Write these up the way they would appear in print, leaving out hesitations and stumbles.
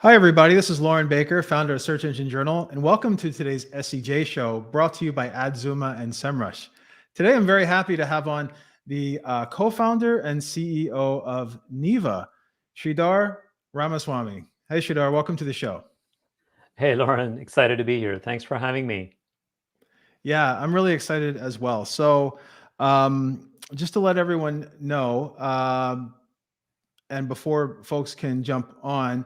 Hi, everybody. This is Loren Baker, founder of Search Engine Journal, and welcome to today's SEJ show brought to you by AdZuma and SEMrush. Today, I'm very happy to have on the co-founder and CEO of Neeva, Sridhar Ramaswamy. Hey, Sridhar, welcome to the show. Hey, Loren, excited to be here. Thanks for having me. Yeah, I'm really excited as well. So just to let everyone know, and before folks can jump on,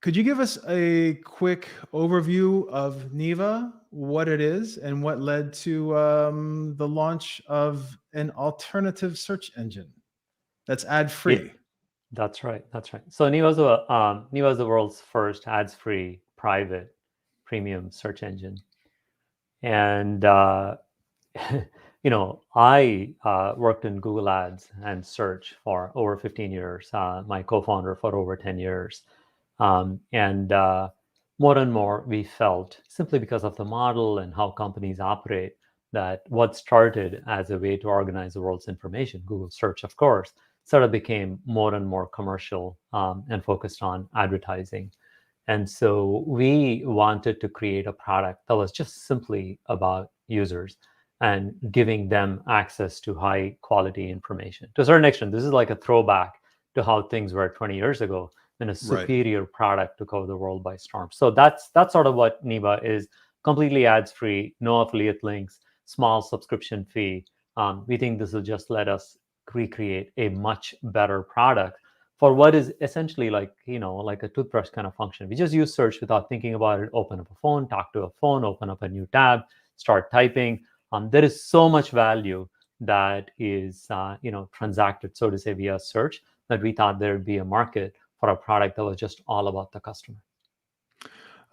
could you give us a quick overview of Neeva, what it is, and what led to the launch of an alternative search engine that's ad-free? Yeah, that's right. That's right. So Neeva is the world's first ads-free private premium search engine, and I worked in Google Ads and search for over 15 years. My co-founder for over 10 years, and more and more we felt simply because of the model and how companies operate that what started as a way to organize the world's information, Google search, of course, sort of became more and more commercial and focused on advertising. And so we wanted to create a product that was just simply about users and giving them access to high quality information. To a certain extent, this is like a throwback to how things were 20 years ago, and a Right. superior product took over the world by storm. So that's sort of what Neeva is: completely ads free, no affiliate links, small subscription fee. We think this will just let us recreate a much better product for what is essentially like a toothbrush kind of function. We just use search without thinking about it. Open up a phone, talk to a phone, open up a new tab, start typing. There is so much value that is transacted, so to say, via search, that we thought there would be a market for a product that was just all about the customer.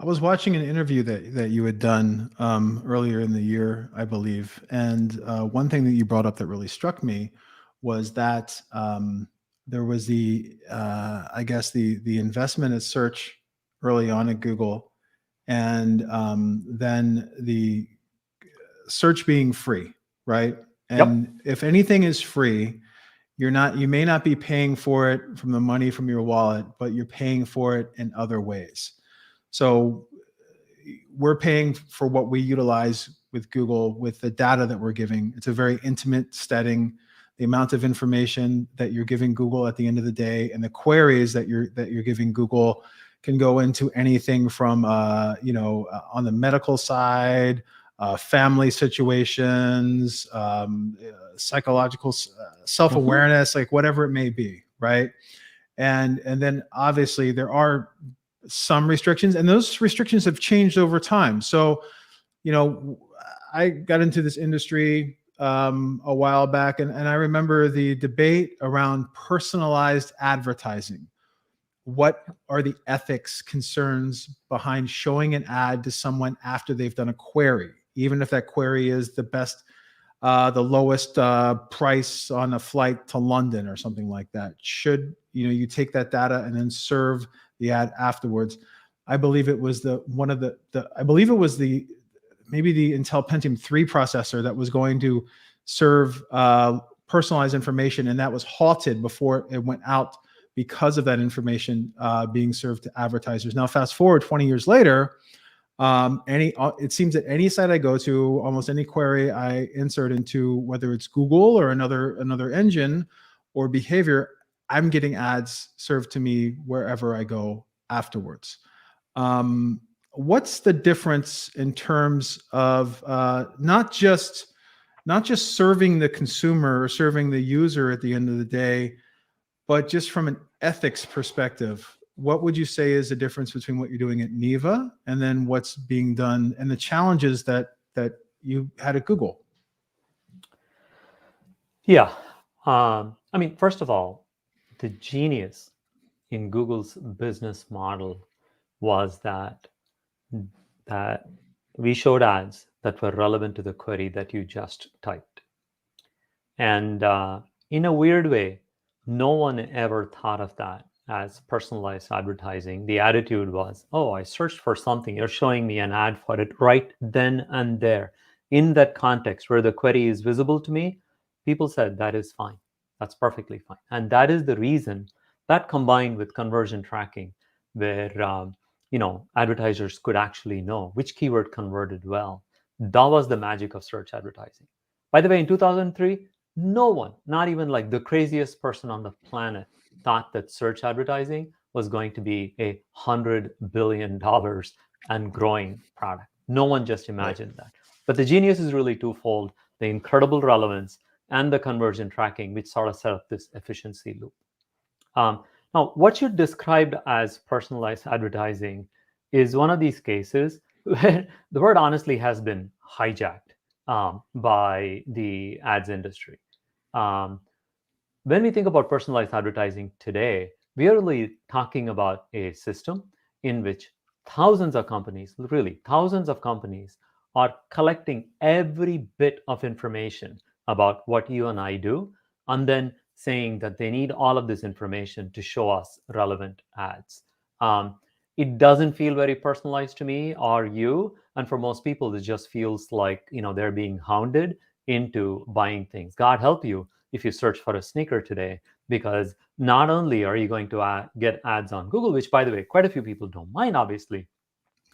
I was watching an interview that you had done earlier in the year, I believe, and one thing that you brought up that really struck me was that there was I guess the investment at search early on at Google, and then the search being free, right? Yep. And if anything is free, you may not be paying for it from the money from your wallet, but you're paying for it in other ways. So we're paying for what we utilize with Google with the data that we're giving. It's a very intimate setting. The amount of information that you're giving Google at the end of the day, and the queries that you're giving Google can go into anything from on the medical side, family situations, psychological self-awareness, like whatever it may be, right? And then obviously there are some restrictions, and those restrictions have changed over time. So, I got into this industry a while back, and I remember the debate around personalized advertising. What are the ethics concerns behind showing an ad to someone after they've done a query, even if that query is the lowest price on a flight to London or something like that? Should you take that data and then serve the ad afterwards? I believe it was maybe the Intel Pentium 3 processor that was going to serve personalized information, and that was halted before it went out because of that information being served to advertisers. Now, fast forward 20 years later, it seems that any site I go to, almost any query I insert into, whether it's Google or another engine or behavior, I'm getting ads served to me wherever I go afterwards. What's the difference in terms of not just serving the consumer or serving the user at the end of the day, but just from an ethics perspective? What would you say is the difference between what you're doing at Neeva and then what's being done, and the challenges that you had at Google? Yeah. First of all, the genius in Google's business model was that we showed ads that were relevant to the query that you just typed. And in a weird way, no one ever thought of that as personalized advertising. The attitude was, oh, I searched for something, you're showing me an ad for it right then and there. In that context where the query is visible to me, people said that is fine. That's perfectly fine. And that is the reason that, combined with conversion tracking, where advertisers could actually know which keyword converted well. That was the magic of search advertising. By the way, in 2003, no one, not even like the craziest person on the planet, thought that search advertising was going to be $100 billion and growing product. No one just Right. imagined that. But the genius is really twofold: the incredible relevance and the conversion tracking, which sort of set up this efficiency loop. Now, what you described as personalized advertising is one of these cases where the word honestly has been hijacked by the ads industry. Um, when we think about personalized advertising today, we are really talking about a system in which thousands of companies, really thousands of companies, are collecting every bit of information about what you and I do, and then saying that they need all of this information to show us relevant ads. Um, it doesn't feel very personalized to me or you, and for most people, it just feels like they're being hounded into buying things. God help you if you search for a sneaker today, because not only are you going to get ads on Google, which, by the way, quite a few people don't mind, obviously,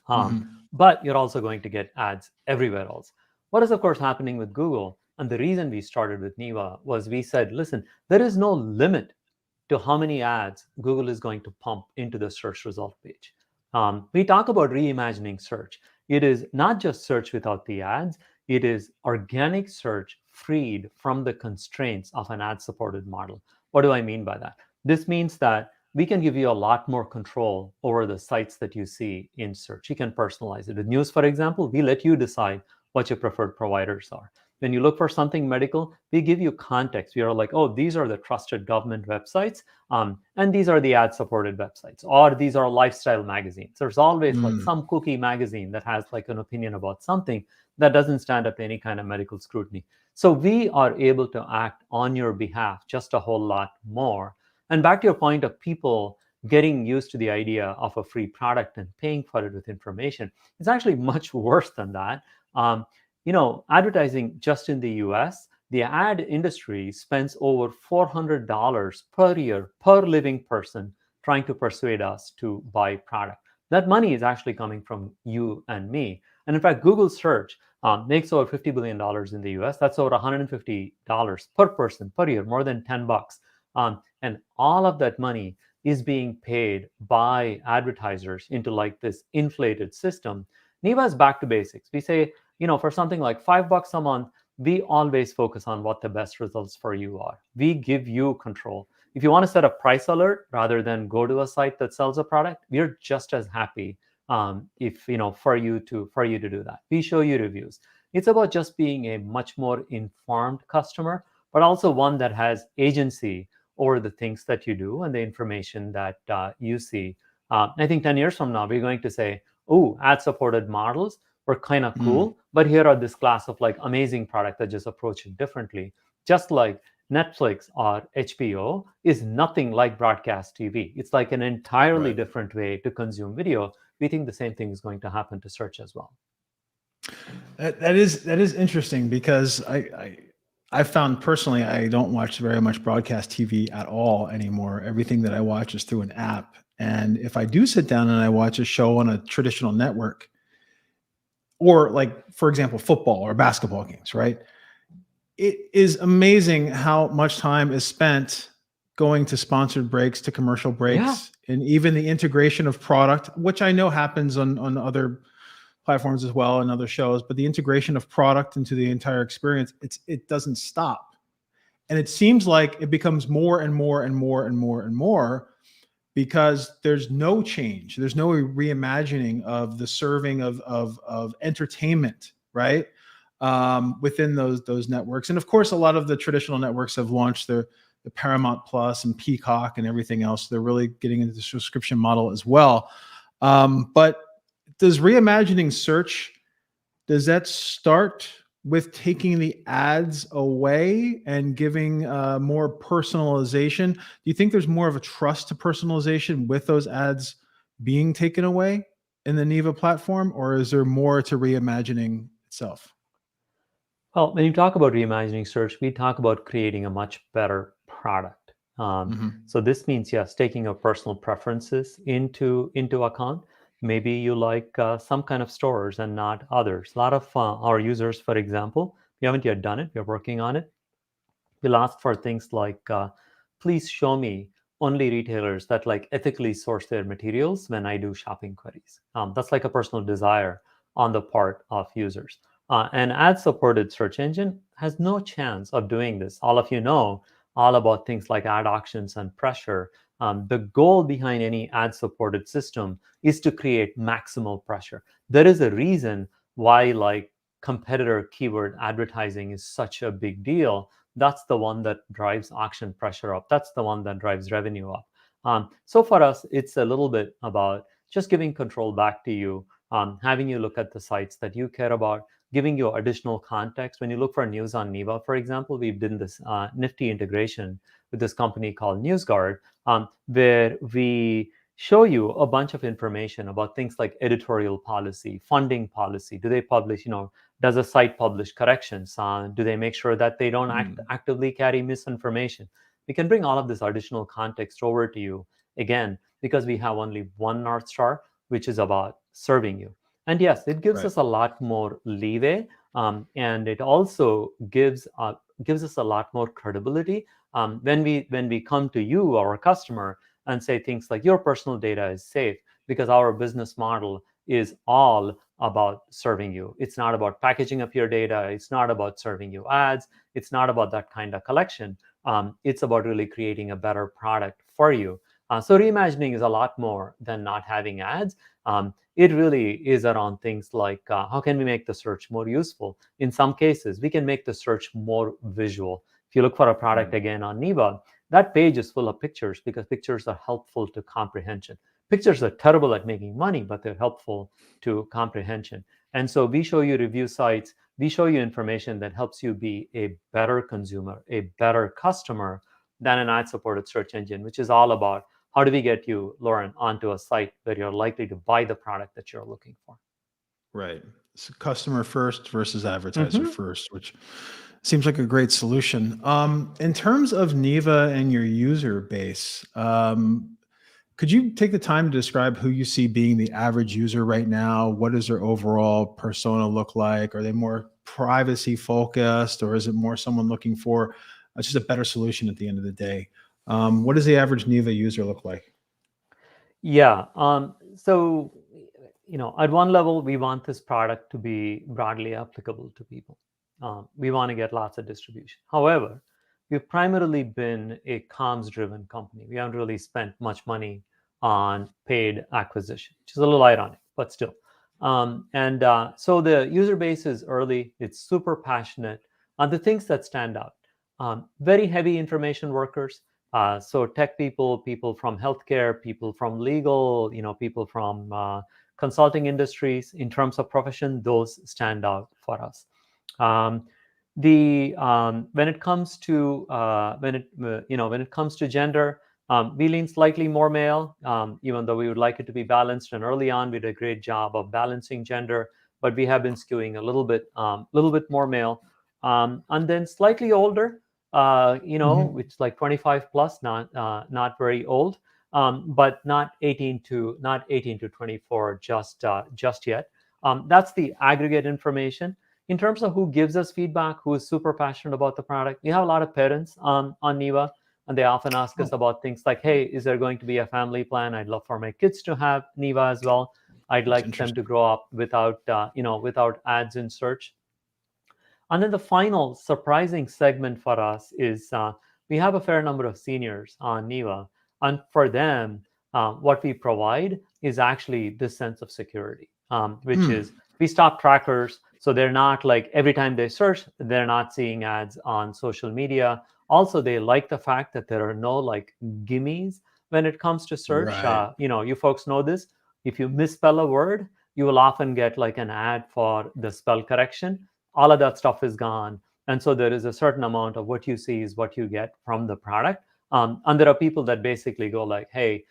um, Hmm. but you're also going to get ads everywhere else. What is, of course, happening with Google? And the reason we started with Neeva was we said, listen, there is no limit to how many ads Google is going to pump into the search result page. We talk about reimagining search. It is not just search without the ads, it is organic search freed from the constraints of an ad supported model. What do I mean by that? This means that we can give you a lot more control over the sites that you see in search. You can personalize it. With news, for example, we let you decide what your preferred providers are. When you look for something medical, we give you context. We are like, oh, these are the trusted government websites, and these are the ad-supported websites, or these are lifestyle magazines. There's always like Mm. some kooky magazine that has like an opinion about something that doesn't stand up to any kind of medical scrutiny. So we are able to act on your behalf just a whole lot more. And back to your point of people getting used to the idea of a free product and paying for it with information, it's actually much worse than that. Um, Advertising just in the US, the ad industry spends over $400 per year per living person trying to persuade us to buy product. That money is actually coming from you and me. And in fact, Google search makes over $50 billion in the US. That's over $150 per person per year, more than 10 bucks. And all of that money is being paid by advertisers into like this inflated system. Neeva is back to basics. We say, for something like $5 a month, we always focus on what the best results for you are. We give you control. If you want to set a price alert rather than go to a site that sells a product, we're just as happy if for you to do that. We show you reviews. It's about just being a much more informed customer, but also one that has agency over the things that you do and the information that you see. I think 10 years from now, we're going to say, oh, ad-supported models were kind of Mm. cool, but here are this class of like amazing product that just approach it differently. Just like Netflix or HBO is nothing like broadcast TV. It's like an entirely Right. different way to consume video. We think the same thing is going to happen to search as well. That is interesting because I found personally I don't watch very much broadcast TV at all anymore. Everything that I watch is through an app. And if I do sit down and I watch a show on a traditional network, or like for example football or basketball games, right? It is amazing how much time is spent going to sponsored breaks, to commercial Yeah. breaks, and even the integration of product, which I know happens on other platforms as well and other shows, but the integration of product into the entire experience, it doesn't stop. And it seems like it becomes more and more and more and more and more because there's no change. There's no reimagining of the serving of entertainment, right? Within those networks. And of course, a lot of the traditional networks have launched the Paramount Plus and Peacock and everything else. They're really getting into the subscription model as well. But does reimagining search, does that start with taking the ads away and giving more personalization? Do you think there's more of a trust to personalization with those ads being taken away in the Neeva platform, or is there more to reimagining itself? Well, when you talk about reimagining search, we talk about creating a much better product. So this means, yes, taking your personal preferences into account. Maybe you like some kind of stores and not others. A lot of our users, for example, we haven't yet done it. We're working on it. We'll ask for things like, please show me only retailers that like ethically source their materials when I do shopping queries. That's like a personal desire on the part of users. An ad-supported search engine has no chance of doing this. All of you know all about things like ad auctions and pressure. The goal behind any ad-supported system is to create maximal pressure. There is a reason why like competitor keyword advertising is such a big deal. That's the one that drives auction pressure up. That's the one that drives revenue up. So for us, it's a little bit about just giving control back to you, having you look at the sites that you care about, giving you additional context. When you look for news on Neeva, for example, we've done this nifty integration with this company called NewsGuard, where we show you a bunch of information about things like editorial policy, funding policy. Do they publish, does a site publish corrections? Do they make sure that they don't actively carry misinformation? We can bring all of this additional context over to you, again, because we have only one North Star, which is about serving you. And yes, it gives us a lot more leeway, and it also gives us a lot more credibility when we come to you, our customer, and say things like your personal data is safe, because our business model is all about serving you. It's not about packaging up your data. It's not about serving you ads. It's not about that kind of collection. It's about really creating a better product for you. So reimagining is a lot more than not having ads. It really is around things like how can we make the search more useful? In some cases, we can make the search more visual. If you look for a product again on Neeva, that page is full of pictures because pictures are helpful to comprehension. Pictures are terrible at making money, but they're helpful to comprehension. And so we show you review sites. We show you information that helps you be a better consumer, a better customer than an ad-supported search engine, which is all about how do we get you, Loren, onto a site where you're likely to buy the product that you're looking for. Right. So customer first versus advertiser first, which seems like a great solution. In terms of Neeva and your user base, could you take the time to describe who you see being the average user right now? What does their overall persona look like? Are they more privacy focused, or is it more someone looking for just a better solution at the end of the day? What does the average Neeva user look like? Yeah. So, at one level, we want this product to be broadly applicable to people. We want to get lots of distribution. However, we've primarily been a comms-driven company. We haven't really spent much money on paid acquisition, which is a little ironic, but still. So the user base is early. It's super passionate. The things that stand out, very heavy information workers. So tech people, people from healthcare, people from legal, people from consulting industries. In terms of profession, those stand out for us. When it comes to when it comes to gender, we lean slightly more male, even though we would like it to be balanced. And early on, we did a great job of balancing gender, but we have been skewing a little bit more male, and then slightly older. Which is like 25 plus, not very old, but not 18 to 24 just yet. That's the aggregate information. In terms of who gives us feedback, who is super passionate about the product, we have a lot of parents on Neeva, and they often ask us about things like, hey, is there going to be a family plan? I'd love for my kids to have Neeva as well. I'd like them to grow up without ads in search. And then the final surprising segment for us is we have a fair number of seniors on Neeva. And for them, what we provide is actually this sense of security, which is we stop trackers. So they're not like every time they search, they're not seeing ads on social media. Also, they like the fact that there are no like gimmies when it comes to search. Right. You folks know this. If you misspell a word, you will often get like an ad for the spell correction. All of that stuff is gone. And so there is a certain amount of what you see is what you get from the product. And there are people that basically go like, hey,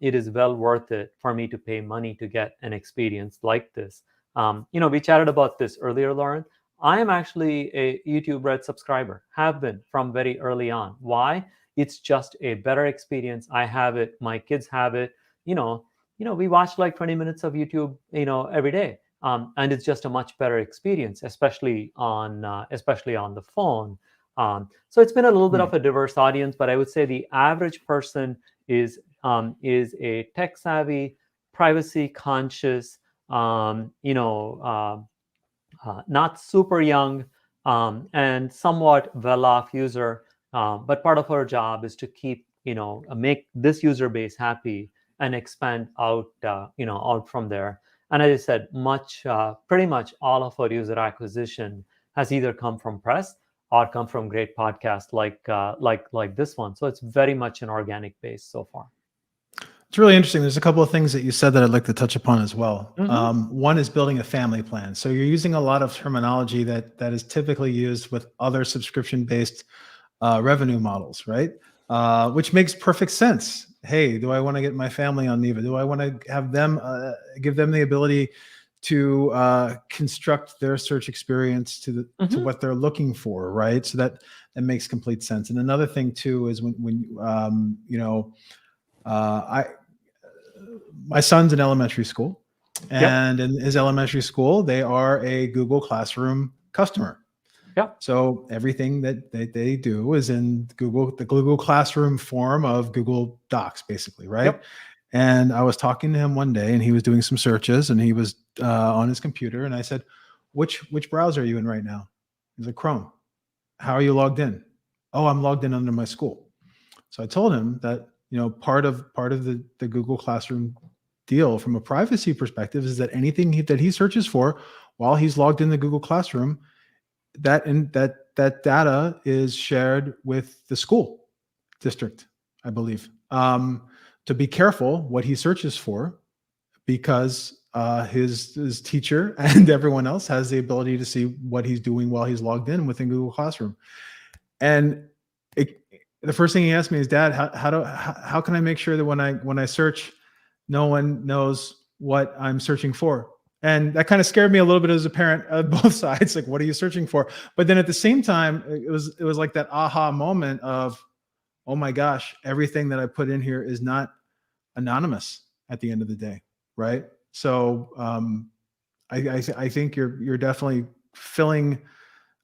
it is well worth it for me to pay money to get an experience like this. We chatted about this earlier, Loren. I am actually a YouTube Red subscriber, have been from very early on. Why? It's just a better experience. I have it, my kids have it. We watch like 20 minutes of YouTube, every day, and it's just a much better experience, especially on the phone. So it's been a little bit of a diverse audience, but I would say the average person is a tech savvy, privacy conscious, not super young, and somewhat well-off user. But part of our job is to keep, make this user base happy and expand out, out from there. And as I said, pretty much all of our user acquisition has either come from press or come from great podcasts like this one. So it's very much an organic base so far. It's really interesting. There's a couple of things that you said that I'd like to touch upon as well. Mm-hmm. One is building a family plan. So you're using a lot of terminology that is typically used with other subscription-based revenue models, right? Which makes perfect sense. Hey, do I want to get my family on Neeva? Do I want to have them give them the ability to construct their search experience to what they're looking for, right? So that makes complete sense. And another thing too is when my son's in elementary school, and in his elementary school, they are a Google Classroom customer. Yep. So everything that they do is in the Google Classroom form of Google Docs, basically, right? Yep. And I was talking to him one day, and he was doing some searches, and he was on his computer, and I said, "Which browser are you in right now?" He's like, "Chrome." "How are you logged in?" "Oh, I'm logged in under my school." So I told him that part of the Google Classroom deal from a privacy perspective is that anything that he searches for while he's logged in the Google Classroom, that data is shared with the school district, I believe, to be careful what he searches for, because his teacher and everyone else has the ability to see what he's doing while he's logged in within Google Classroom. And the first thing he asked me is, "Dad, how can I make sure that when I search, no one knows what I'm searching for?" And that kind of scared me a little bit as a parent of both sides. Like, what are you searching for? But then at the same time, it was like that aha moment of, oh my gosh, everything that I put in here is not anonymous at the end of the day, right? So I think you're definitely filling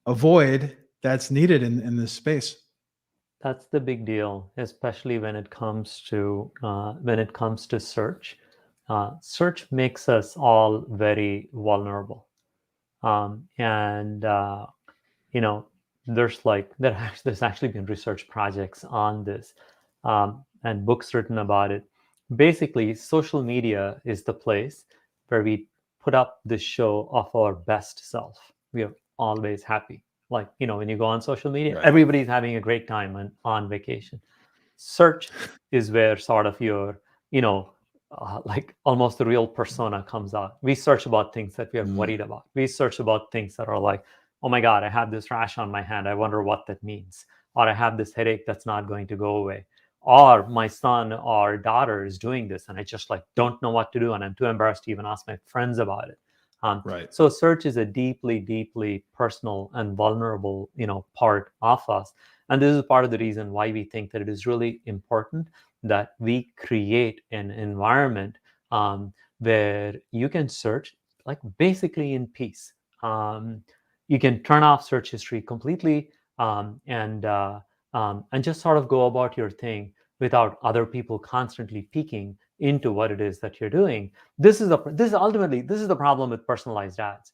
a void that's needed in this space. That's the big deal, especially when it comes to search. Search makes us all very vulnerable, and there's actually been research projects on this, and books written about it. Basically, social media is the place where we put up the show of our best self. We are always happy. Like, when you go on social media, Right. everybody's having a great time on vacation. Search is where sort of your, like almost the real persona comes out. We search about things that we are worried about. We search about things that are like, oh my God, I have this rash on my hand. I wonder what that means. Or I have this headache that's not going to go away. Or my son or daughter is doing this and I just like don't know what to do and I'm too embarrassed to even ask my friends about it. Right. So search is a deeply, deeply personal and vulnerable, part of us. And this is part of the reason why we think that it is really important that we create an environment where you can search like basically in peace. You can turn off search history completely, and just sort of go about your thing without other people constantly peeking into what it is that you're doing. This is the problem with personalized ads.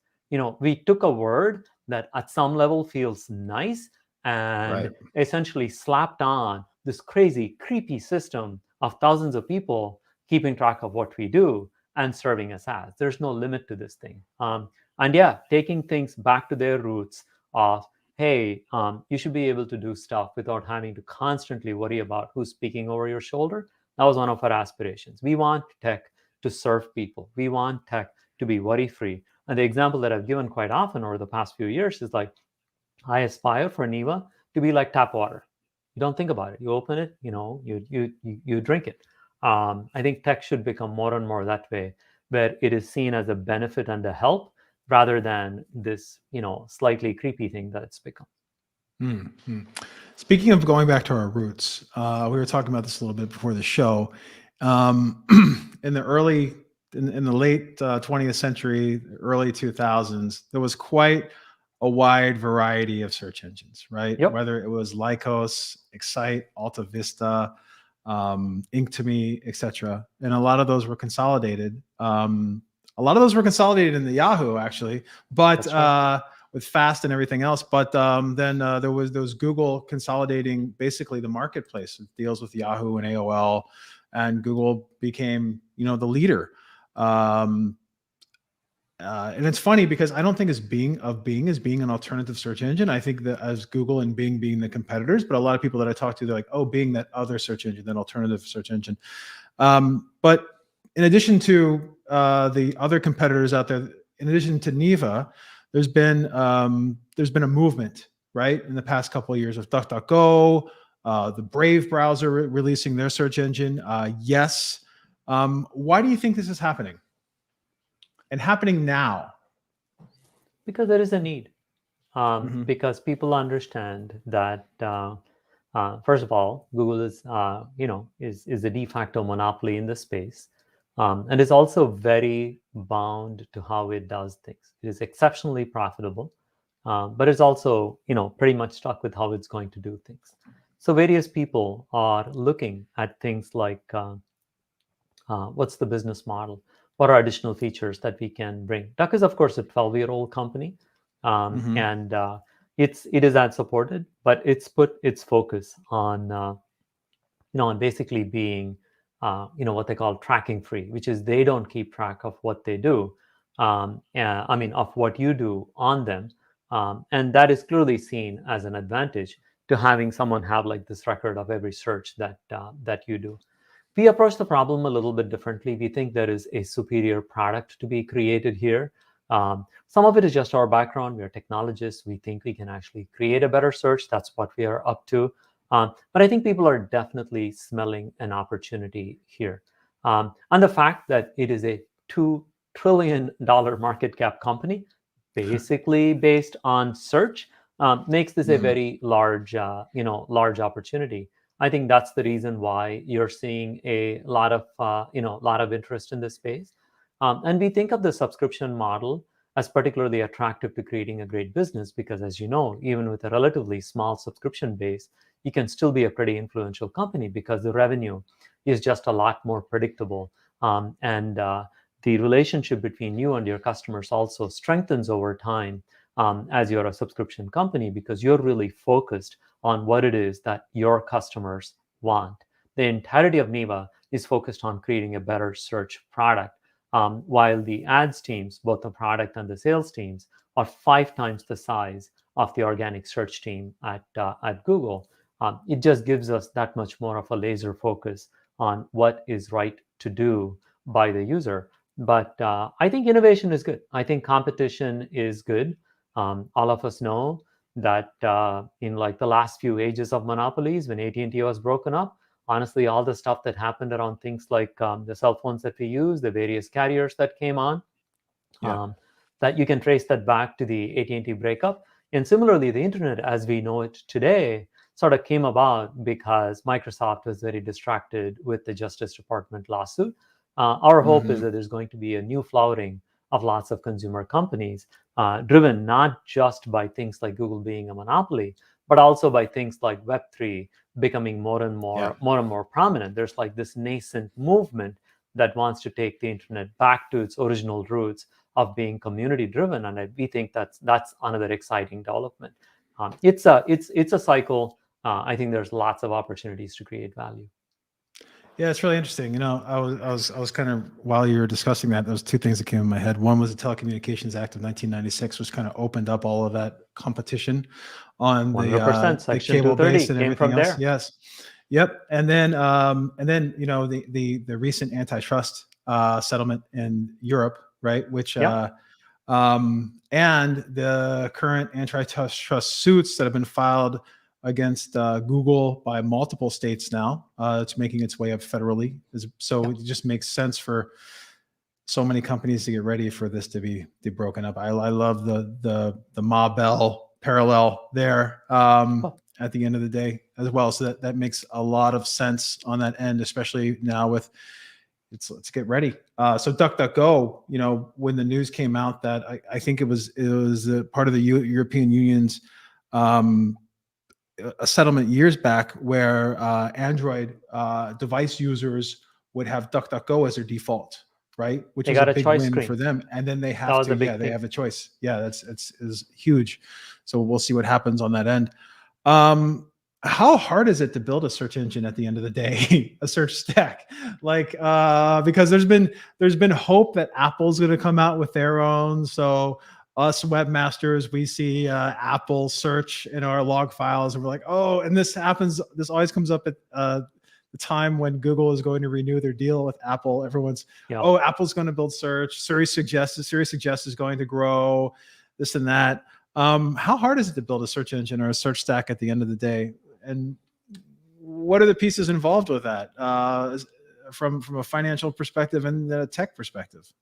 We took a word that at some level feels nice and essentially slapped on this crazy, creepy system of thousands of people keeping track of what we do and serving us ads. There's no limit to this thing. And yeah, taking things back to their roots of, hey, you should be able to do stuff without having to constantly worry about who's speaking over your shoulder. That was one of our aspirations. We want tech to serve people. We want tech to be worry-free. And the example that I've given quite often over the past few years is like, I aspire for Neeva to be like tap water. You don't think about it. You open it, you drink it. I think tech should become more and more that way, where it is seen as a benefit and a help rather than this, slightly creepy thing that it's become. Mm-hmm. Speaking of going back to our roots, we were talking about this a little bit before the show. In the late 20th century, early 2000s, there was quite a wide variety of search engines, right? Yep. Whether it was Lycos, Excite, Alta Vista, Inktomi, etc. And a lot of those were consolidated. A lot of those were consolidated in the Yahoo, actually, but Right. with Fast and everything else. But then there was Google consolidating basically the marketplace. It deals with Yahoo and AOL, and Google became, the leader. And it's funny because I don't think Bing as being an alternative search engine. I think that as Google and Bing being the competitors, but a lot of people that I talk to, they're like, oh, Bing, that other search engine, that alternative search engine. But in addition to the other competitors out there, in addition to Neeva, there's been a movement, right, in the past couple of years with DuckDuckGo, the Brave browser releasing their search engine. Yes. Why do you think this is happening? And happening now? Because there is a need. Because people understand that first of all, Google is is a de facto monopoly in the space, and is also very bound to how it does things. It is exceptionally profitable, but it's also pretty much stuck with how it's going to do things. So various people are looking at things like what's the business model? What are additional features that we can bring? Duck is, of course, a 12-year-old company, and it is ad supported, but it's put its focus on on basically being what they call tracking free, which is they don't keep track of what they do. Of what you do on them, and that is clearly seen as an advantage to having someone have like this record of every search that you do. We approach the problem a little bit differently. We think there is a superior product to be created here. Some of it is just our background. We are technologists. We think we can actually create a better search. That's what we are up to. But I think people are definitely smelling an opportunity here. And the fact that it is a $2 trillion market cap company, basically based on search, makes this a very large opportunity. I think that's the reason why you're seeing a lot of interest in this space. And we think of the subscription model as particularly attractive to creating a great business because, as you know, even with a relatively small subscription base, you can still be a pretty influential company because the revenue is just a lot more predictable. And the relationship between you and your customers also strengthens over time as you're a subscription company because you're really focused on what it is that your customers want. The entirety of Neeva is focused on creating a better search product, while the ads teams, both the product and the sales teams, are 5 times the size of the organic search team at Google. It just gives us that much more of a laser focus on what is right to do by the user. But I think innovation is good. I think competition is good. All of us know that in like the last few ages of monopolies, when AT&T was broken up, honestly, all the stuff that happened around things like the cell phones that we use, the various carriers that came on, that you can trace that back to the AT&T breakup. And similarly, the internet as we know it today sort of came about because Microsoft was very distracted with the Justice Department lawsuit. Our hope is that there's going to be a new flowering of lots of consumer companies, driven not just by things like Google being a monopoly, but also by things like Web3 becoming more and more prominent. There's like this nascent movement that wants to take the internet back to its original roots of being community driven, and we think that's another exciting development. It's a cycle. I think there's lots of opportunities to create value. Yeah, it's really interesting. I was kind of, while you were discussing that, there was 2 things that came in my head. One was the Telecommunications Act of 1996, which kind of opened up all of that competition on 100%, the Section cable 230 base and came everything from else. there. Yes, yep. And then the recent antitrust settlement in Europe, right? Which and the current antitrust suits that have been filed against Google by multiple states now. It's making its way up federally. So it just makes sense for so many companies to get ready for this to be broken up. I love the Ma Bell parallel there. at the end of the day as well. So that makes a lot of sense on that end, especially now with let's get ready. So DuckDuckGo, when the news came out that I think it was part of the European Union's a settlement years back where Android device users would have DuckDuckGo as their default, right? Which They is a got a big choice win screen. for them. And then they That have was to, a big they thing. have a choice. Yeah, is huge. So we'll see what happens on that end. How hard is it to build a search engine at the end of the day, a search stack? Like, because there's been hope that Apple's going to come out with their own. So us webmasters, we see Apple search in our log files, and we're like, oh, and this always comes up at the time when Google is going to renew their deal with Apple. Everyone's, oh, Apple's going to build search. Siri Suggest is going to grow, this and that. How hard is it to build a search engine or a search stack at the end of the day? And what are the pieces involved with that from a financial perspective and a tech perspective?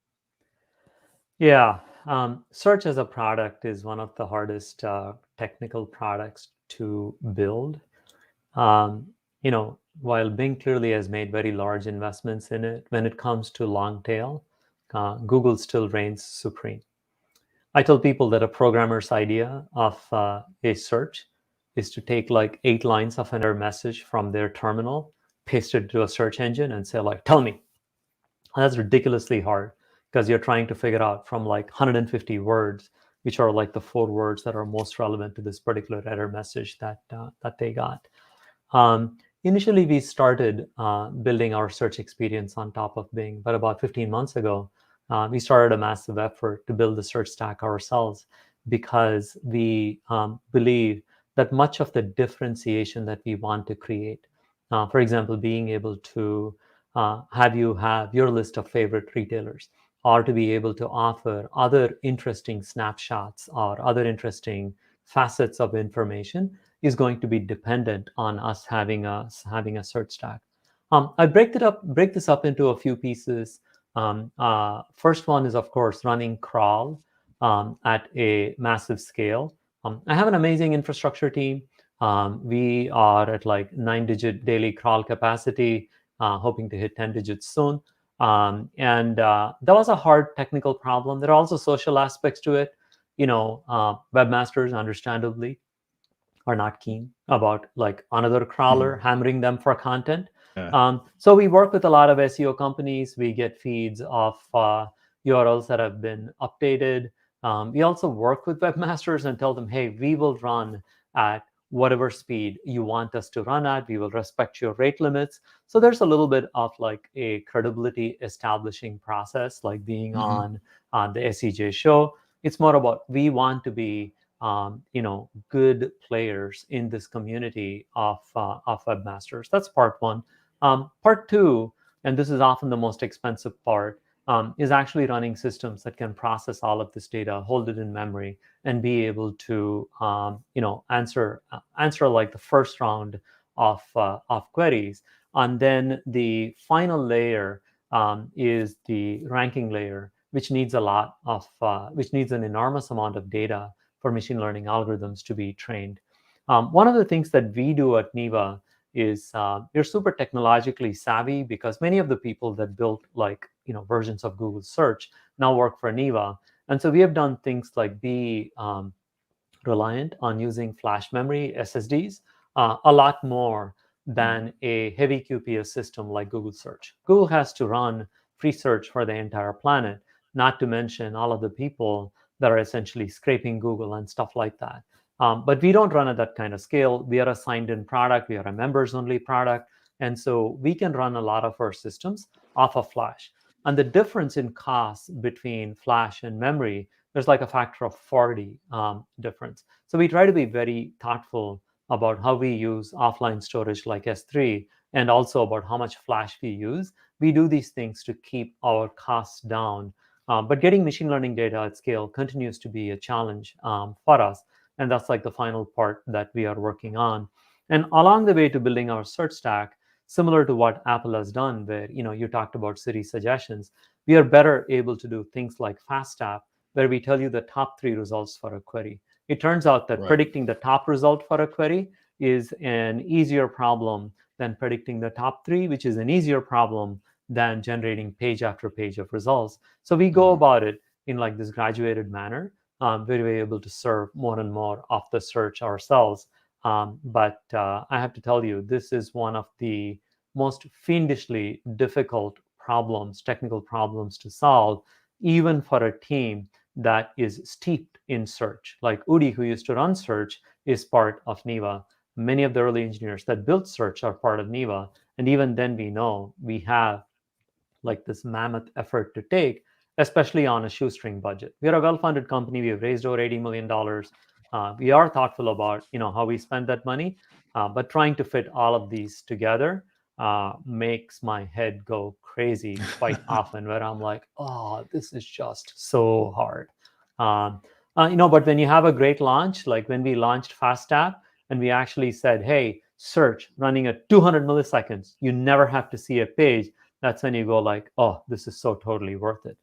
Yeah, search as a product is one of the hardest technical products to build. While Bing clearly has made very large investments in it, when it comes to long tail, Google still reigns supreme. I tell people that a programmer's idea of a search is to take like 8 lines of an error message from their terminal, paste it to a search engine and say like, tell me. And that's ridiculously hard because you're trying to figure out from like 150 words, which are like the 4 words that are most relevant to this particular error message that they got. Initially, we started building our search experience on top of Bing, but about 15 months ago, we started a massive effort to build the search stack ourselves because we believe that much of the differentiation that we want to create, for example, being able to have you have your list of favorite retailers, or to be able to offer other interesting snapshots or other interesting facets of information, is going to be dependent on us having a search stack. I break this up into a few pieces. First one is, of course, running crawl at a massive scale. I have an amazing infrastructure team. We are at like 9-digit daily crawl capacity, hoping to hit 10 digits soon. And that was a hard technical problem. There are also social aspects to it. Webmasters, understandably, are not keen about like another crawler hammering them for content. Yeah. So we work with a lot of SEO companies. We get feeds of URLs that have been updated. We also work with webmasters and tell them, hey, we will run at whatever speed you want us to run at. We will respect your rate limits. So there's a little bit of like a credibility establishing process, like being on the SEJ show. It's more about we want to be good players in this community of webmasters. That's part one. Part two, and this is often the most expensive part, is actually running systems that can process all of this data, hold it in memory, and be able to answer like the first round of queries. And then the final layer is the ranking layer, which needs an enormous amount of data for machine learning algorithms to be trained. One of the things that we do at Neeva is we're super technologically savvy because many of the people that built versions of Google Search now work for Neeva. And so we have done things like be reliant on using flash memory SSDs a lot more than a heavy QPS system like Google Search. Google has to run free search for the entire planet, not to mention all of the people that are essentially scraping Google and stuff like that. But we don't run at that kind of scale. We are a signed-in product. We are a members-only product. And so we can run a lot of our systems off of flash. And the difference in cost between flash and memory, there's like a factor of 40 difference. So we try to be very thoughtful about how we use offline storage like S3 and also about how much flash we use. We do these things to keep our costs down. But getting machine learning data at scale continues to be a challenge for us. And that's like the final part that we are working on. And along the way to building our search stack, similar to what Apple has done, where you talked about Siri suggestions, we are better able to do things like Fast Tap, where we tell you the top 3 results for a query. It turns out that predicting the top result for a query is an easier problem than predicting the top 3, which is an easier problem than generating page after page of results. So we go about it in like this graduated manner, where we're able to serve more and more of the search ourselves. But I have to tell you, this is one of the most fiendishly difficult problems, technical problems to solve, even for a team that is steeped in search. Like Udi, who used to run search, is part of Neeva. Many of the early engineers that built search are part of Neeva. And even then we know we have like this mammoth effort to take, especially on a shoestring budget. We are a well-funded company. We have raised over $80 million. We are thoughtful about how we spend that money, but trying to fit all of these together makes my head go crazy quite often, where I'm like, oh, this is just so hard. But when you have a great launch, like when we launched FastTap, and we actually said, hey, search running at 200 milliseconds, you never have to see a page. That's when you go like, oh, this is so totally worth it.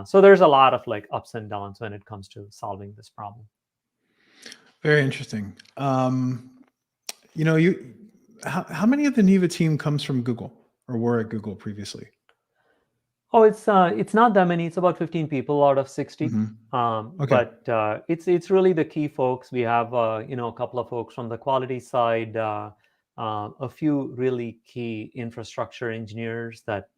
So there's a lot of like ups and downs when it comes to solving this problem. Very interesting. How many of the Neeva team comes from Google or were at Google previously? Oh, it's not that many. It's about 15 people out of 60. Okay. But it's really the key folks. We have a couple of folks from the quality side, a few really key infrastructure engineers that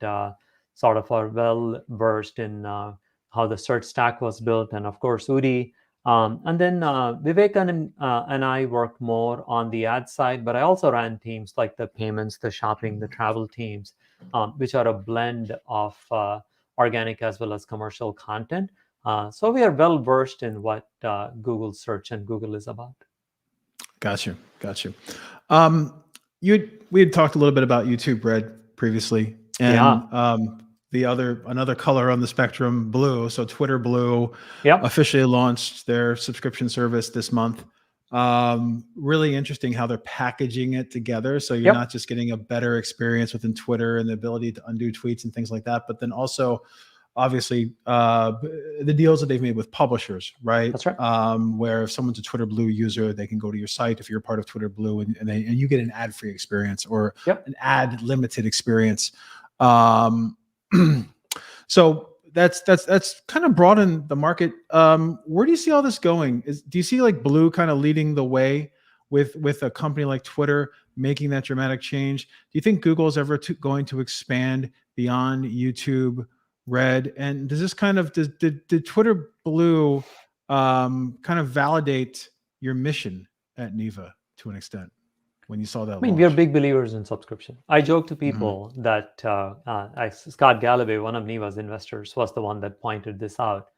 sort of are well versed in how the search stack was built, and of course Udi. And then Vivek and I worked more on the ad side, but I also ran teams like the payments, the shopping, the travel teams, which are a blend of organic as well as commercial content. So we are well versed in what Google search and Google is about. Got you. We had talked a little bit about YouTube Red previously, and another color on the spectrum, blue. So Twitter Blue officially launched their subscription service this month. Really interesting how they're packaging it together. So you're not just getting a better experience within Twitter and the ability to undo tweets and things like that, but then also obviously the deals that they've made with publishers, right? That's right. Where if someone's a Twitter Blue user, they can go to your site if you're part of Twitter Blue, and you get an ad-free experience or an ad-limited experience. So that's kind of broadened the market. Where do you see all this going? Do you see like Blue kind of leading the way with a company like Twitter making that dramatic change? Do you think Google's ever going to expand beyond YouTube Red? And does this did Twitter Blue kind of validate your mission at Neeva to an extent when you saw that? I mean, we are big believers in subscription. I joke to people that Scott Galloway, one of Neeva's investors, was the one that pointed this out.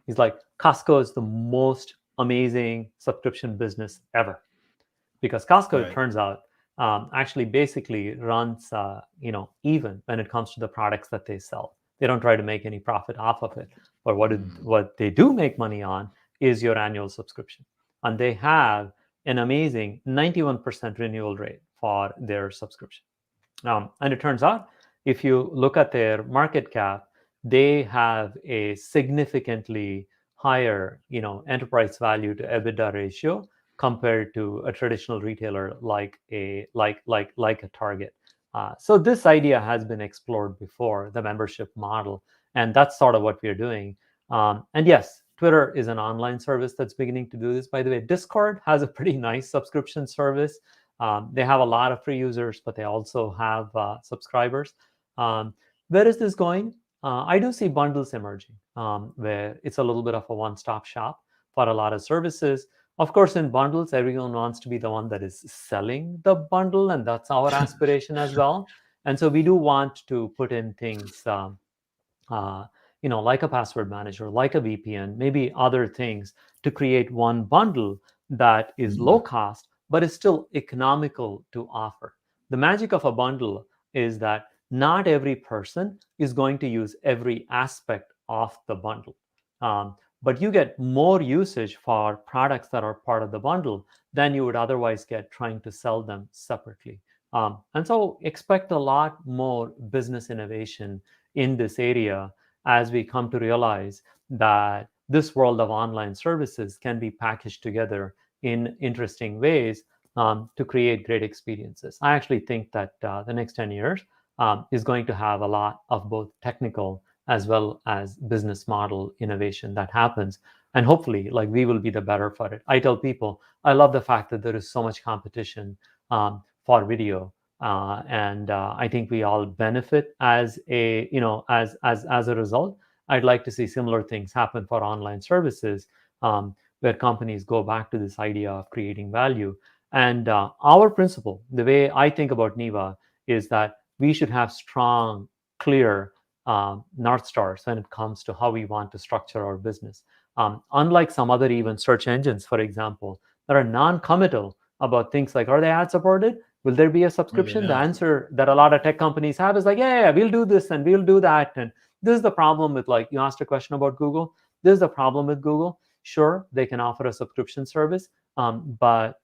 He's like, Costco is the most amazing subscription business ever, because Costco, it turns out, actually basically runs even when it comes to the products that they sell. They don't try to make any profit off of it. But what they do make money on is your annual subscription. And they have an amazing 91% renewal rate for their subscription. And it turns out, if you look at their market cap, they have a significantly higher, enterprise value to EBITDA ratio compared to a traditional retailer like a Target. So this idea has been explored before, the membership model, and that's sort of what we're doing. And yes, Twitter is an online service that's beginning to do this. By the way, Discord has a pretty nice subscription service. They have a lot of free users, but they also have subscribers. Where is this going? I do see bundles emerging, where it's a little bit of a one-stop shop for a lot of services. Of course, in bundles, everyone wants to be the one that is selling the bundle, and that's our aspiration as well. And so we do want to put in things like a password manager, like a VPN, maybe other things, to create one bundle that is low cost, but is still economical to offer. The magic of a bundle is that not every person is going to use every aspect of the bundle. But you get more usage for products that are part of the bundle than you would otherwise get trying to sell them separately. And so expect a lot more business innovation in this area as we come to realize that this world of online services can be packaged together in interesting ways to create great experiences. I actually think that the next 10 years is going to have a lot of both technical as well as business model innovation that happens. And hopefully, like, we will be the better for it. I tell people, I love the fact that there is so much competition for video. And I think we all benefit as a, as a result. I'd like to see similar things happen for online services, where companies go back to this idea of creating value. And our principle, the way I think about Neeva, is that we should have strong, clear North Stars when it comes to how we want to structure our business. Unlike some other even search engines, for example, that are non-committal about things like, are they ad supported? Will there be a subscription? The answer that a lot of tech companies have is like, yeah, we'll do this and we'll do that. And this is the problem with, like, you asked a question about Google. This is the problem with Google. Sure, they can offer a subscription service, but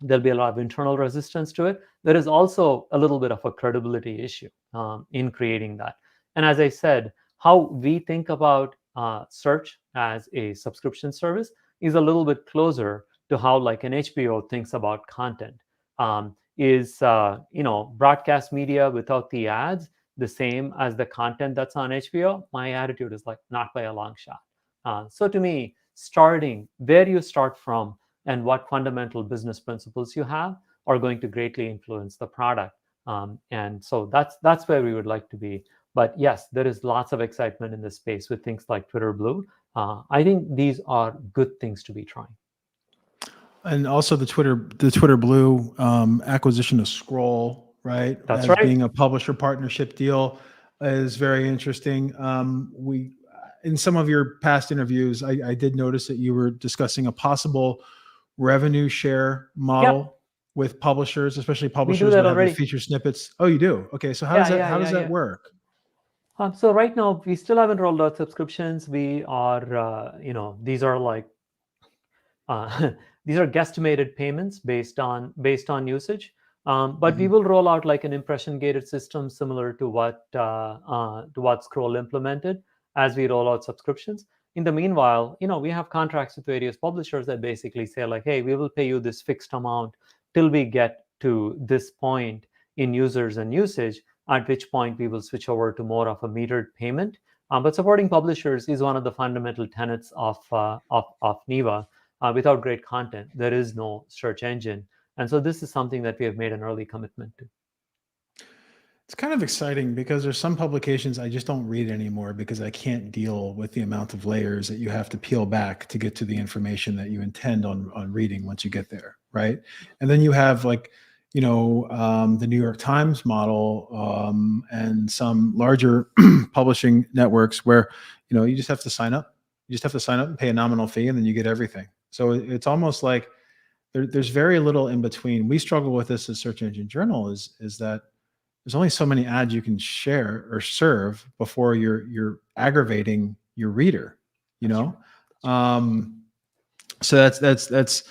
there'll be a lot of internal resistance to it. There is also a little bit of a credibility issue in creating that. And as I said, how we think about search as a subscription service is a little bit closer to how, like, an HBO thinks about content. Is broadcast media without the ads the same as the content that's on HBO? My attitude is like, not by a long shot. So to me, starting where you start from and what fundamental business principles you have are going to greatly influence the product. And so that's where we would like to be. But yes, there is lots of excitement in this space with things like Twitter Blue. I think these are good things to be trying. And also the Twitter Blue acquisition of Scroll, right? That's as right. Being a publisher partnership deal is very interesting. In some of your past interviews, I did notice that you were discussing a possible revenue share model with publishers, especially publishers that would have the already. feature snippets. Oh, you do? Okay. So how does that work? So right now, we still haven't rolled out subscriptions. We are, these are like, these are guesstimated payments based on usage. But we will roll out like an impression gated system similar to what Scroll implemented as we roll out subscriptions. In the meanwhile, we have contracts with various publishers that basically say like, hey, we will pay you this fixed amount till we get to this point in users and usage, at which point we will switch over to more of a metered payment. But supporting publishers is one of the fundamental tenets of Neeva. Without great content, there is no search engine. And so this is something that we have made an early commitment to. It's kind of exciting because there's some publications I just don't read anymore because I can't deal with the amount of layers that you have to peel back to get to the information that you intend on reading once you get there, right? And then you have like, the New York Times model and some larger publishing networks where, you just have to sign up. You just have to sign up and pay a nominal fee and then you get everything. So it's almost like there's very little in between. We struggle with this as Search Engine Journal is that there's only so many ads you can share or serve before you're aggravating your reader, So that's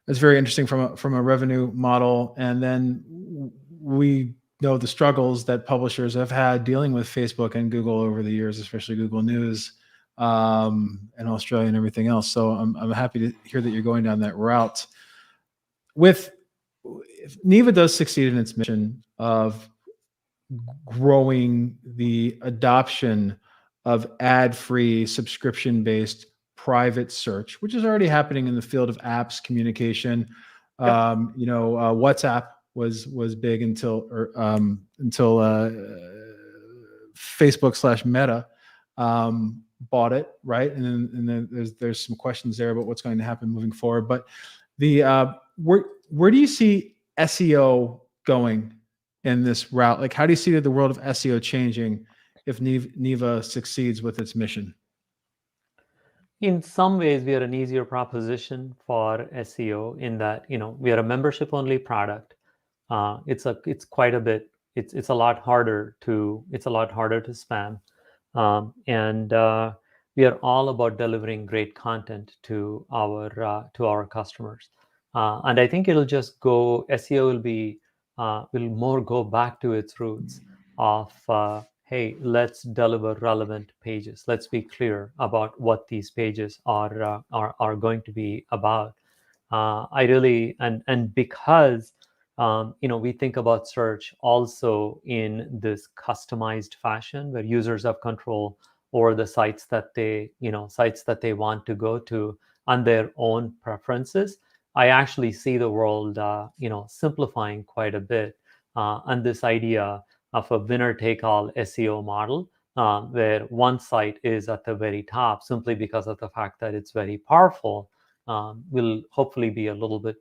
very interesting from a revenue model. And then we know the struggles that publishers have had dealing with Facebook and Google over the years, especially Google News and Australia and everything else. So I'm happy to hear that you're going down that route. If Neeva does succeed in its mission of growing the adoption of ad-free, subscription-based private search, which is already happening in the field of apps, communication. WhatsApp was big until Facebook/Meta bought it, right? And then there's some questions there about what's going to happen moving forward. But where do you see SEO going in this route? Like, how do you see the world of SEO changing if Neeva succeeds with its mission? In some ways, we are an easier proposition for SEO in that, we are a membership only product. It's quite a bit. It's a lot harder to spam. And we are all about delivering great content to our customers. And I think it'll just go, SEO will more go back to its roots of, hey, let's deliver relevant pages. Let's be clear about what these pages are going to be about. I really and because we think about search also in this customized fashion where users have control over the sites that they want to go to on their own preferences. I actually see the world simplifying quite a bit, and this idea of a winner take all SEO model, where one site is at the very top simply because of the fact that it's very powerful, will hopefully be a little bit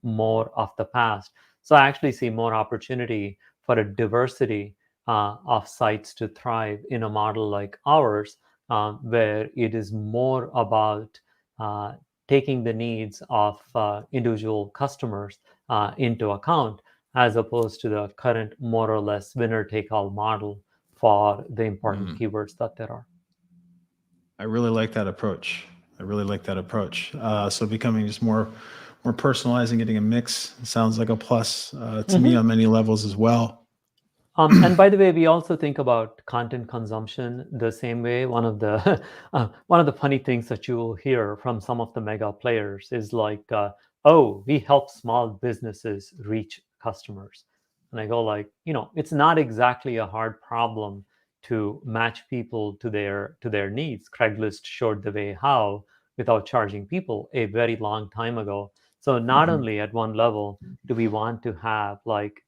more of the past. So I actually see more opportunity for a diversity of sites to thrive in a model like ours, where it is more about uh, taking the needs of individual customers into account, as opposed to the current more or less winner take all model for the important keywords that there are. I really like that approach. I really like that approach. So becoming just more personalized and getting a mix sounds like a plus to me on many levels as well. And by the way, we also think about content consumption the same way. One of the one of the funny things that you will hear from some of the mega players is like, "Oh, we help small businesses reach customers," and I go like, it's not exactly a hard problem to match people to their needs. Craigslist showed the way how without charging people a very long time ago. So not only at one level do we want to have like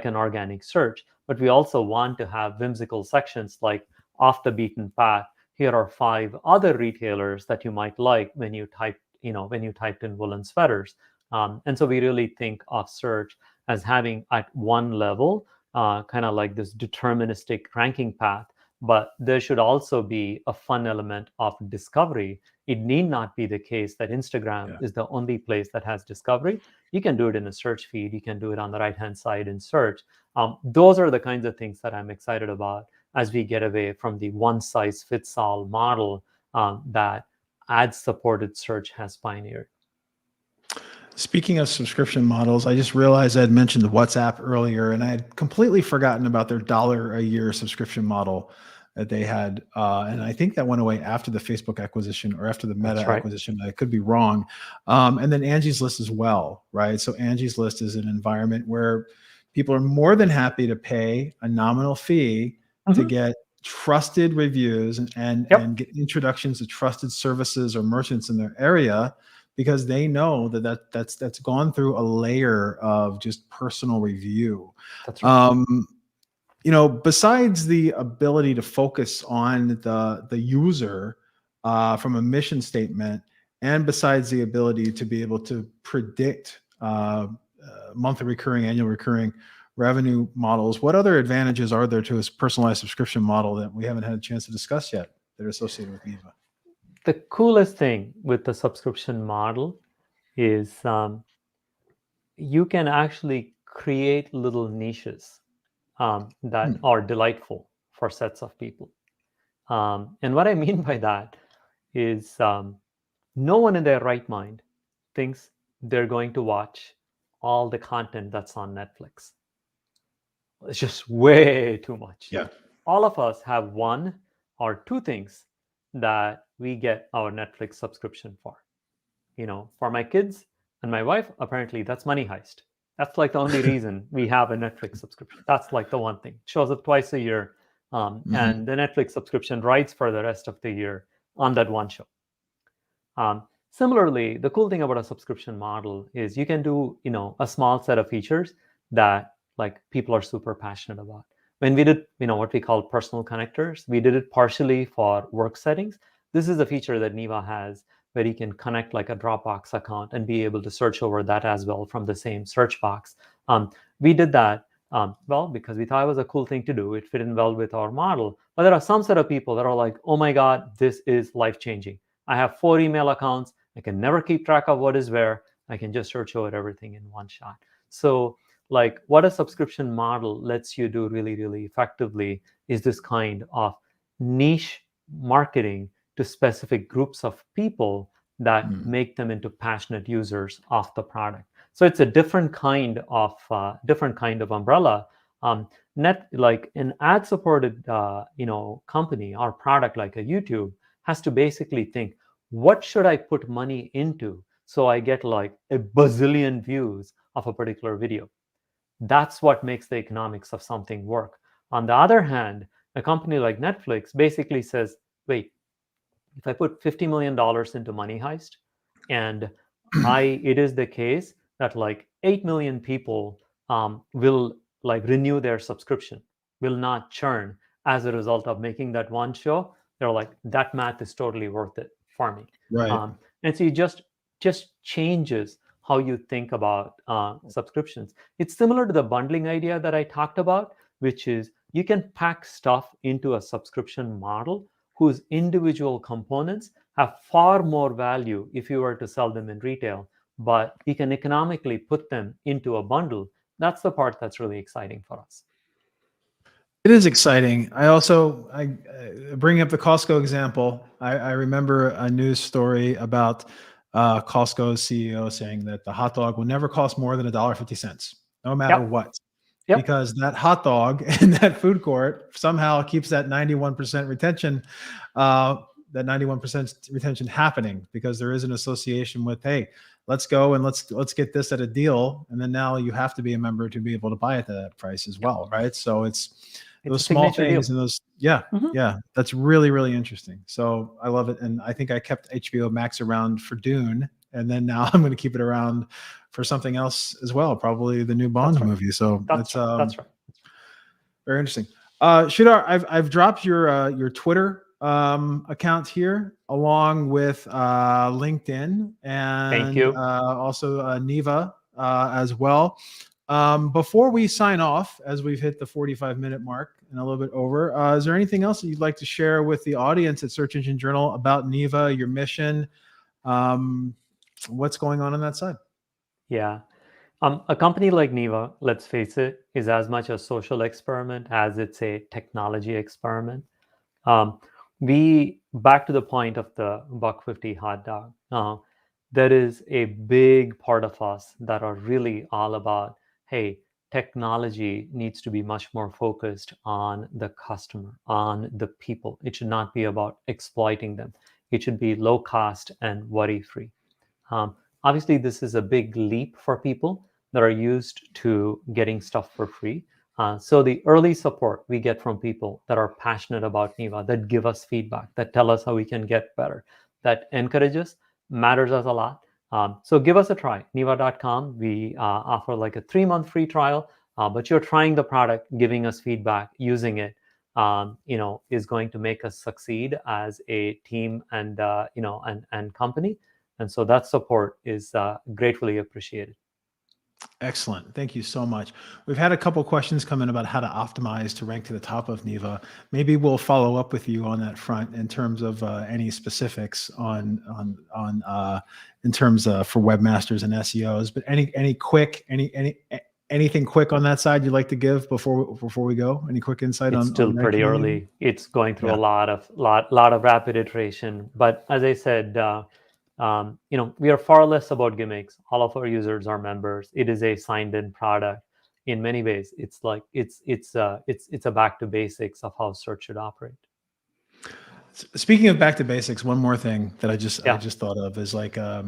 an organic search, but we also want to have whimsical sections like off the beaten path. Here are 5 other retailers that you might like when you typed in woolen sweaters. And so we really think of search as having at one level, kind of like this deterministic ranking path, but there should also be a fun element of discovery. It need not be the case that Instagram is the only place that has discovery. You can do it in a search feed. You can do it on the right-hand side in search. Those are the kinds of things that I'm excited about as we get away from the one-size-fits-all model that ad-supported search has pioneered. Speaking of subscription models, I just realized I had mentioned WhatsApp earlier, and I had completely forgotten about their $1 a year subscription model that they had. And I think that went away after the Facebook acquisition or after the Meta That's right. acquisition. I could be wrong. And then Angie's List as well, right? So Angie's List is an environment where people are more than happy to pay a nominal fee to get trusted reviews and get introductions to trusted services or merchants in their area, because they know that's gone through a layer of just personal review. That's right. Besides the ability to focus on the user from a mission statement, and besides the ability to be able to predict monthly recurring, annual recurring revenue models, what other advantages are there to a personalized subscription model that we haven't had a chance to discuss yet that are associated with Neeva? The coolest thing with the subscription model is you can actually create little niches that are delightful for sets of people. And what I mean by that is no one in their right mind thinks they're going to watch all the content that's on Netflix. It's just way too much. Yeah. All of us have one or two things that we get our Netflix subscription for. For my kids and my wife, apparently that's Money Heist. That's like the only reason we have a Netflix subscription. That's like the one thing. It shows up twice a year. And the Netflix subscription rides for the rest of the year on that one show. Similarly, the cool thing about a subscription model is you can do, a small set of features that like people are super passionate about. When we did, what we call personal connectors, we did it partially for work settings. This is a feature that Neeva has where you can connect like a Dropbox account and be able to search over that as well from the same search box. We did that because we thought it was a cool thing to do. It fit in well with our model. But there are some set of people that are like, oh my God, this is life-changing. I have 4 email accounts. I can never keep track of what is where. I can just search over everything in one shot. So like what a subscription model lets you do really, really effectively is this kind of niche marketing to specific groups of people that make them into passionate users of the product. So it's a different kind of umbrella. Like an ad-supported company or product like a YouTube has to basically think, what should I put money into so I get like a bazillion views of a particular video. That's what makes the economics of something work. On the other hand, a company like Netflix basically says, wait, if I put $50 million into Money Heist, and it is the case that like 8 million people will like renew their subscription, will not churn as a result of making that one show, they're like, that math is totally worth it for me. Right. And so you just changes how you think about subscriptions. It's similar to the bundling idea that I talked about, which is you can pack stuff into a subscription model whose individual components have far more value if you were to sell them in retail, but you can economically put them into a bundle. That's the part that's really exciting for us. It is exciting. I bring up the Costco example. I remember a news story about Costco's CEO saying that the hot dog will never cost more than $1.50, no matter Yep. what. Yep. Because that hot dog in that food court somehow keeps that 91% retention, happening, because there is an association with, hey, let's go and let's get this at a deal, and then now you have to be a member to be able to buy it at that price as well, right? So it's those small things deal. and those, yeah, that's really, really interesting. So I love it, and I think I kept HBO Max around for Dune, and then now I'm going to keep it around for something else as well, probably the new Bond movie. So that's right. Very interesting. Sridhar, I've dropped your Twitter account here, along with LinkedIn, and Thank you. Also Neeva as well. Before we sign off, as we've hit the 45-minute mark and a little bit over, is there anything else that you'd like to share with the audience at Search Engine Journal about Neeva, your mission, what's going on that side? Yeah. A company like Neeva, let's face it, is as much a social experiment as it's a technology experiment. Back to the point of the $1.50 hot dog, there is a big part of us that are really all about, hey, technology needs to be much more focused on the customer, on the people. It should not be about exploiting them. It should be low cost and worry-free. Obviously, this is a big leap for people that are used to getting stuff for free. So the early support we get from people that are passionate about Neeva, that give us feedback, that tell us how we can get better, that encourages, matters us a lot. So give us a try. Neeva.com. We offer like a 3-month free trial, but you're trying the product, giving us feedback, using it, is going to make us succeed as a team and company. And so that support is gratefully appreciated. Excellent. Thank you so much. We've had a couple questions come in about how to optimize to rank to the top of Neeva. Maybe we'll follow up with you on that front in terms of any specifics on in terms of for webmasters and SEOs. But anything quick on that side you'd like to give before we go? Any quick insight It's on still pretty ranking early. Neeva? It's going through a lot of rapid iteration. But as I said, we are far less about gimmicks. All of our users are members. It is a signed-in product. In many ways, it's like it's a back to basics of how search should operate. Speaking of back to basics, one more thing that I just thought of is like I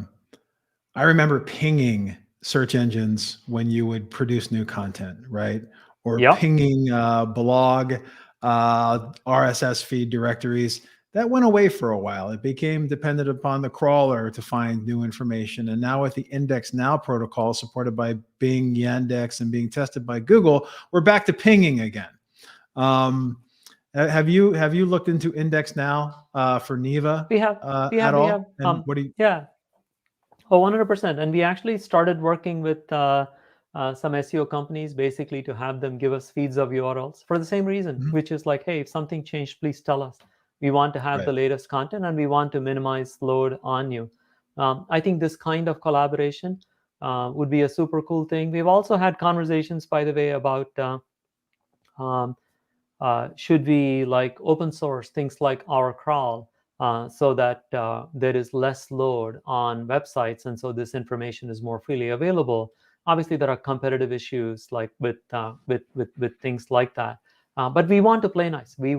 remember pinging search engines when you would produce new content, right? Or pinging blog RSS feed directories. That went away for a while. It became dependent upon the crawler to find new information. And now with the Index Now protocol supported by Bing, Yandex, and being tested by Google, we're back to pinging again. Have you looked into Index Now for Neeva? We have at all? And what do you? Yeah. Oh, 100%. And we actually started working with some SEO companies basically to have them give us feeds of URLs for the same reason, which is like, hey, if something changed, please tell us. We want to have the latest content and we want to minimize load on you. I think this kind of collaboration would be a super cool thing. We've also had conversations, by the way, about should we like open source things like our crawl so that there is less load on websites, and so this information is more freely available. Obviously, there are competitive issues like with things like that, but we want to play nice. We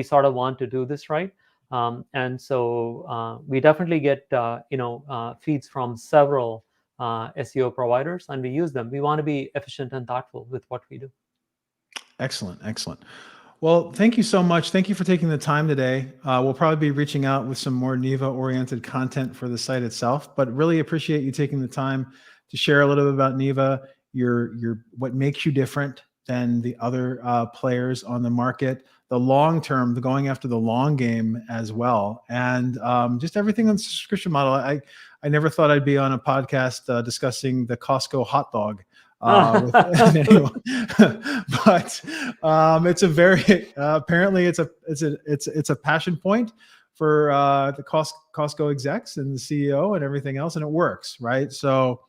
sort of want to do this right. And so we definitely get feeds from several SEO providers, and we use them. We want to be efficient and thoughtful with what we do. Excellent. Well, thank you so much. Thank you for taking the time today. We'll probably be reaching out with some more Neeva-oriented content for the site itself, but really appreciate you taking the time to share a little bit about Neeva, your what makes you different than the other players on the market, the long term, the going after the long game as well, and just everything on the subscription model. I never thought I'd be on a podcast discussing the Costco hot dog. With anyone. But it's a very apparently it's a passion point for the Costco execs and the CEO and everything else, and it works, right? So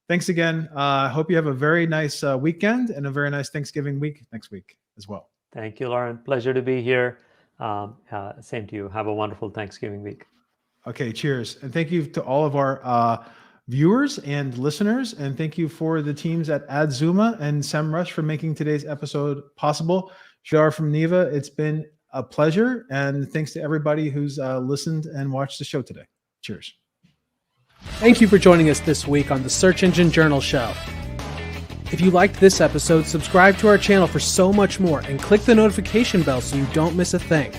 thanks again. I hope you have a very nice weekend and a very nice Thanksgiving week next week as well. Thank you, Loren. Pleasure to be here. Same to you. Have a wonderful Thanksgiving week. Okay, cheers. And thank you to all of our viewers and listeners. And thank you for the teams at AdZuma and SEMrush for making today's episode possible. Sridhar from Neeva, it's been a pleasure. And thanks to everybody who's listened and watched the show today. Cheers. Thank you for joining us this week on the Search Engine Journal Show. If you liked this episode, subscribe to our channel for so much more and click the notification bell so you don't miss a thing.